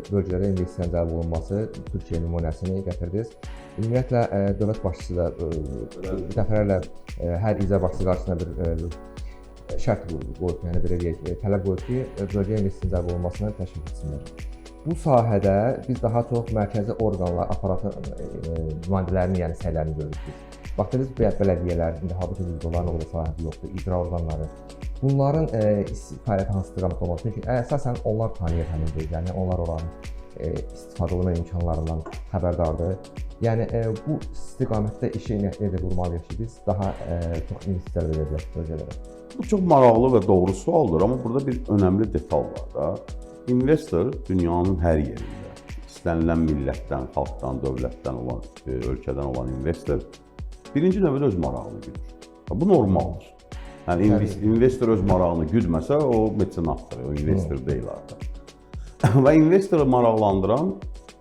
bölgələrə investisiyanın cəlb olunması Türkiyə nümunəsini gətirdiniz. Ümumiyyətlə, dövlət başçısı da dəfələrlə hər icra başçısı qarşısına bir şərt qoyub, yəni bir tələb qoyub ki, bölgəyə investisiyanın cəlb olunmasına təşviq etsinlər. Bu sahədə biz daha çox mərkəzi orqanlar, aparatın nümayəndələrini, yəni səylərini görürük biz. Baxdınız, bələdiyyələr, indi halbuki bizdə onların o sahəsi yoxdur, icra orqanları. Bunların fəaliyyəti hansı istiqamətdə olmalı? Çünki əsasən onlar tanıyır həmin deyil, yəni onlar oranın istifadə olunma imkanlarından xəbərdardır. Yəni bu istiqamətdə işi necə qurmalıyıq ki, biz daha çox investisiyalar verə bilək bölgələrə? Bu çox maraqlı və doğru sualdır, amma burada bir önəmli detal var da. İnvestor dünyanın hər yerində, istənilən millətdən, xalqdan, dövlətdən olan, ölkədən olan investor birinci növbədə öz marağını güdür. Bu normaldır. Yəni investor öz marağını güdməsə, o mecenatdır, o investor deyil artıq. Və investoru maraqlandıran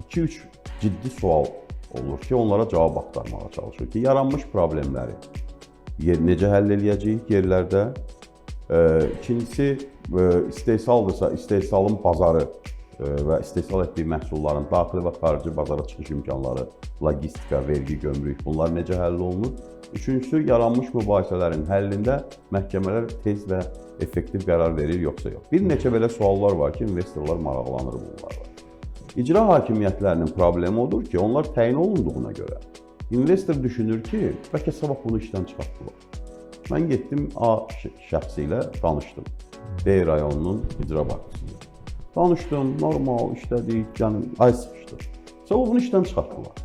2-3 ciddi sual olur ki, onlara cavab axtarmağa çalışır ki, yaranmış problemləri necə həll eləyəcəyik yerlərdə? İkincisi, istehsaldırsa, istehsalın bazarı və istehsal etdiyi məhsulların daxili və xarici bazara çıxış imkanları, logistika, vergi, gömrük, bunlar necə həll olunur? Üçüncüsü, yaranmış mübahisələrin həllində məhkəmələr tez və effektiv qərar verir, yoxsa yox. Bir neçə belə suallar var ki, investorlar maraqlanır bunlarla. İcra hakimiyyətlərinin problemi odur ki, onlar təyin olunduğuna görə investor düşünür ki, bəlkə sabah bunu işdən çıxartdılar. Mən getdim A şəxsi ilə danışdım. B rayonunun icra başçısıyla. Danışdım, normal işlədik, yəni ay sıxışdı. Sabah bunu işdən çıxartdılar.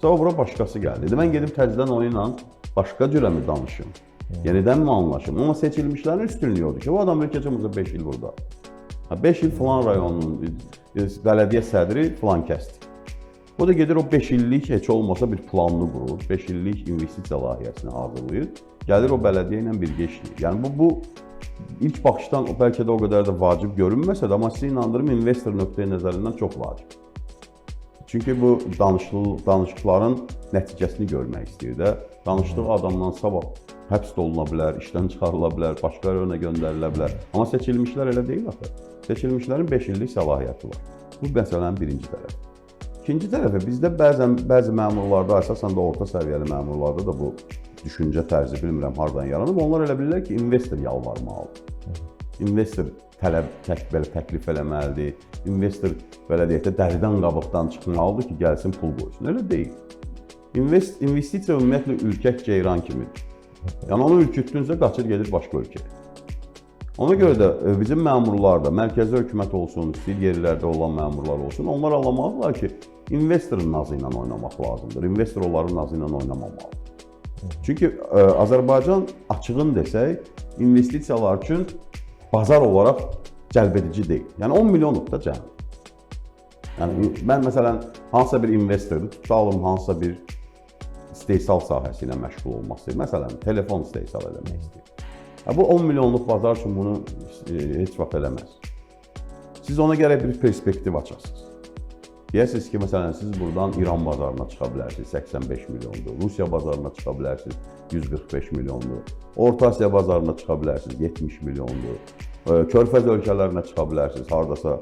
Sabah bura başqası gəldi. Mən gedib təzədən onu ilə başqa cürə mi danışım? Yenidən mi anlaşım? Amma seçilmişlərin üstünlüyü odur ki, o adam keçən 5 il burada. 5 il falan rayonunun bələdiyyə sədri falan kəsdi. O da gedir o 5 illik heç olmasa bir planını qurur, 5 illik investisiya layihəsini hazırlayır, gəlir o bələdiyyə ilə birgə işləyir. Yəni bu ilk baxışdan bəlkə də o qədər də vacib görünməsə də, amma sizi inandırım, investor nöqteyi nəzərindən çox vacib. Çünki bu danışıqların nəticəsini görmək istəyir də. Danışdığı adamdan sabah həbs oluna bilər, işdən çıxarıla bilər, başqa rayona göndərilə bilər. Amma seçilmişlər elə deyil axı. Seçilmişlərin 5 illik səlahiyyəti var. Bu məsələnin birinci tərəfi. İkinci tərəfi, bizdə bəzi məmurlarda, əsasən də orta səviyyəli məmurlarda da bu düşüncə tərzi bilmirəm hardan yaranıb. Onlar elə bilirlər ki, investor yalvarmalıdır. İnvestor təklif eləməlidir. İnvestor belə deyək də dəridən qabıqdan çıxmalıdır ki, gəlsin pul qoysun. Elə deyil. İnvestisiya ümumiyyətlə ürkək ceyran kimidir. Yəni onu ürkütdünsə qaçır gedir başqa ölkəyə. Ona görə də bizim məmurlar da, mərkəzi hökumət olsun, istil yerlərdə olan məmurlar olsun, onlar anlamalıdırlar ki, investorun nazı ilə oynamaq lazımdır. Investor onların nazı ilə oynamamalıdır. Çünki Azərbaycan açığın desək, investisiyalar üçün bazar olaraq cəlbedici deyil. Yəni 10 milyonluq da cəmi. Yəni mən məsələn, hansısa bir investordur, tutalım hansısa bir istehsal sahəsi ilə məşğul olmaq istəyir. Məsələn, telefon istehsal eləmək istəyir. Bu 10 milyonluq bazar üçün bunu heç vaxt eləməz. Siz ona gərək bir perspektiv açasınız. Deyəsiniz ki, məsələn, siz buradan İran bazarına çıxa bilərsiniz, 85 milyondur. Rusiya bazarına çıxa bilərsiniz, 145 milyondur. Orta Asiya bazarına çıxa bilərsiniz, 70 milyondur. Körfəz ölkələrinə çıxa bilərsiniz, haradasa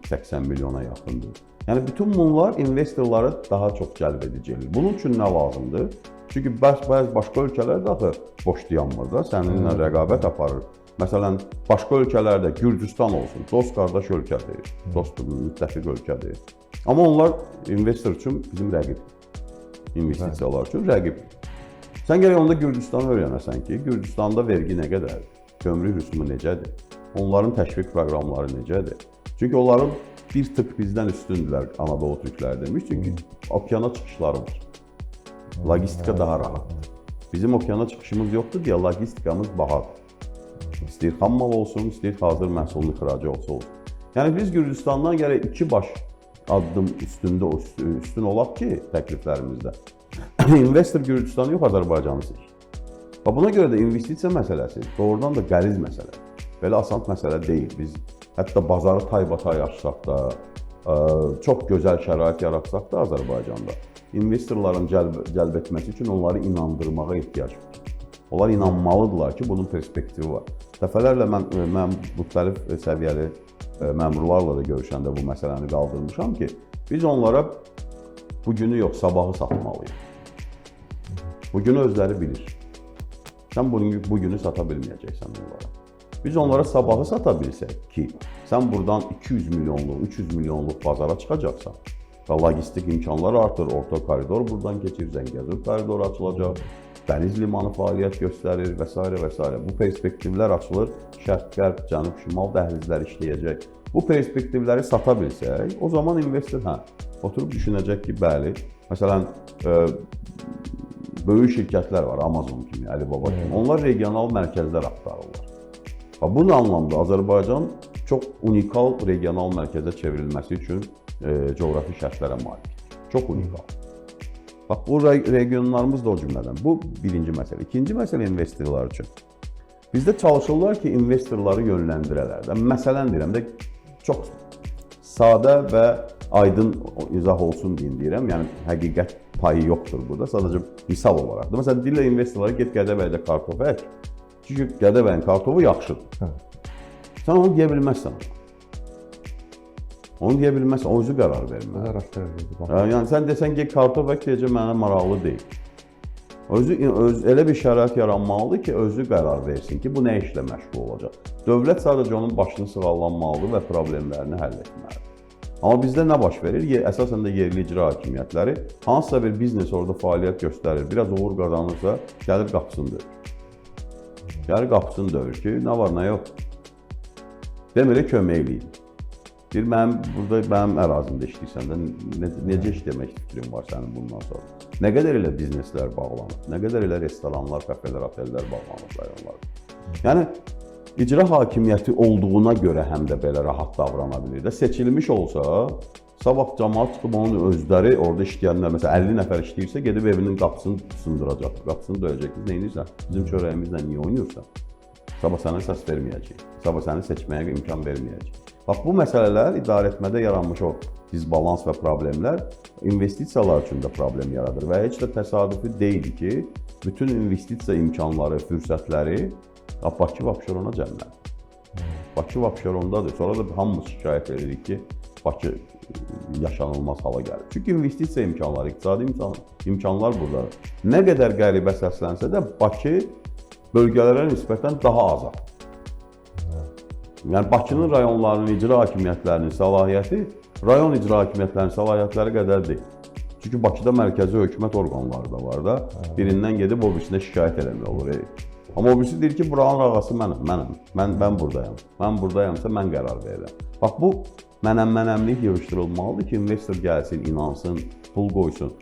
80 milyona yaxındır. Yəni, bütün bunlar investorları daha çox cəlb edici edir. Bunun üçün nə lazımdır? Çünki bəzi başqa ölkələr daxı boş dayanmır da, səninlə rəqabət aparır. Məsələn, başqa ölkələrdə Gürcüstan olsun, dost qardaş ölkədir, dost müttəfiq ölkədir. Amma onlar investor üçün bizim rəqib, investisiyalar üçün rəqib. Sən gərək onda Gürcüstanı öyrənəsən ki, Gürcüstanda vergi nə qədərdir, gömrük rüsumu necədir, onların təşviq proqramları necədir. Çünki onların bir tık bizdən üstündürlər Anadolu türkləri demiş, çünki okeana çıxışları var. Logistika daha rahatdır. Bizim okeana çıxışımız yoxdur deyə logistikamız bahadır. İstəyir xam mal olsun, istəyir hazır məhsulun ixracı olsun. Yəni biz Gürcüstandan gərək 2 baş addım üstün olaq ki, təkliflərimizdə. İnvestor Gürcüstanı yox, Azərbaycanı seçir. Buna görə də investisiya məsələsi doğrudan da qəliz məsələ. Belə asan məsələ deyil. Biz hətta bazarı taybatay açsaq da, çox gözəl şərait yaratsaq da Azərbaycanda, investorların cəlb etməsi üçün onları inandırmağa ehtiyac var. Onlar inanmalıdırlar ki, bunun perspektivi var. Dəfələrlə mən müxtəlif səviyyəli məmurlarla da görüşəndə bu məsələni qaldırmışam ki, biz onlara bugünü yox, sabahı satmalıyıq. Bugünü özləri bilir. Sən bugünü sata bilməyəcəksən onlara. Biz onlara sabahı sata bilsək ki, sən buradan 200 milyonluq, 300 milyonluq bazara çıxacaqsan və logistik imkanlar artır, orta koridor buradan keçir, Zəngəzur koridoru açılacaq, dəniz limanı fəaliyyət göstərir və s. və s. Bu perspektivlər açılır, şərq-qərb, cənub-şimal dəhlizləri işləyəcək. Bu perspektivləri sata bilsək, o zaman investor oturub düşünəcək ki, bəli, məsələn, böyük şirkətlər var, Amazon kimi, Alibaba kimi, onlar regional mərkəzlər axtarırlar. Bu anlamda Azərbaycan çox unikal regional mərkəzə çevrilməsi üçün coğrafi şərtlərə malikdir. Çox unikal. Bax, bu regionlarımız da o cümlədən. Bu birinci məsələ. İkinci məsələ investorlar üçün. Bizdə çalışırlar ki, investorları yönləndirələr. Məsələn deyirəm də, çox sadə və aydın izah olsun deyirəm. Yəni, həqiqət payı yoxdur burada. Sadəcə misal olaraq. Məsələn, deyirlər investorlara get Gədəbəydə kartof ək. Çünki Gədəbəyin kartofu yaxşıdır. Sən onu deyə bilməzsən. Onu deyə bilməzsən, o özü qərar verməz. Yəni, sən desən ki, kartof ək deyəcək, mənə maraqlı deyil. Elə bir şərait yaranmalıdır ki, özü qərar versin ki, bu nə işlə məşğul olacaq. Dövlət sadəcə onun başını sığallanmalıdır və problemlərini həll etməlidir. Amma bizdə nə baş verir? Əsasən də yerli icra hakimiyyətləri hansısa bir biznes orada fəaliyyət göstərir, biraz uğur qazanırsa, gəlir qapısını döyür. Gəlir qapısını döyür ki, nə var, nə yox. Demirə kömək eləyin. Deyir, mənim ərazimdə işləyirsən də, necə işləmək fikrin var sənin bundan sonra? Nə qədər elə bizneslər bağlanır, nə qədər elə restoranlar, kafelər, otellər bağlanır rayonlarda. Yəni, icra hakimiyyəti olduğuna görə həm də belə rahat davrana bilir də. Seçilmiş olsa, sabah cəmaət çıxıb onun özləri orada işləyənlər, məsələn 50 nəfər işləyirsə, gedib evinin qapısını sındıracaq, qapısını döyəcək. Biz nə edirsən? Bizim çörəyimizlə niyə oynayırsan? Sabah sənə səs verməyəcək, sabah səni seçməyə imkan verməyəcək. Bax, bu məsələlər idarəetmədə yaranmış o disbalans və problemlər investisiyalar üçün də problem yaradır və heç də təsadüfi deyil ki, bütün investisiya imkanları, fürsətləri Bakı və Abşerona cəmlənir. Bakı və Abşerondadır. Sonra da hamımız şikayət edirik ki, Bakı yaşanılmaz hala gəlir. Çünki investisiya imkanları, iqtisadi imkanlar buradadır. Nə qədər qəribə səslənsə də Bakı bölgələrə nisbətən daha azad. Yəni, Bakının rayonlarının icra hakimiyyətlərinin səlahiyyəti rayon icra hakimiyyətlərinin səlahiyyətləri qədər deyil. Çünki Bakıda mərkəzi hökumət orqanları da var da, birindən gedib o birisində şikayət eləmək olur. Amma o birisi deyir ki, buranın ağası mənəm, mən buradayam. Mən buradayamsa mən qərar verirəm. Bax, bu mənəmlik yığışdırılmalıdır ki, investor gəlsin, inansın, pul qoysun.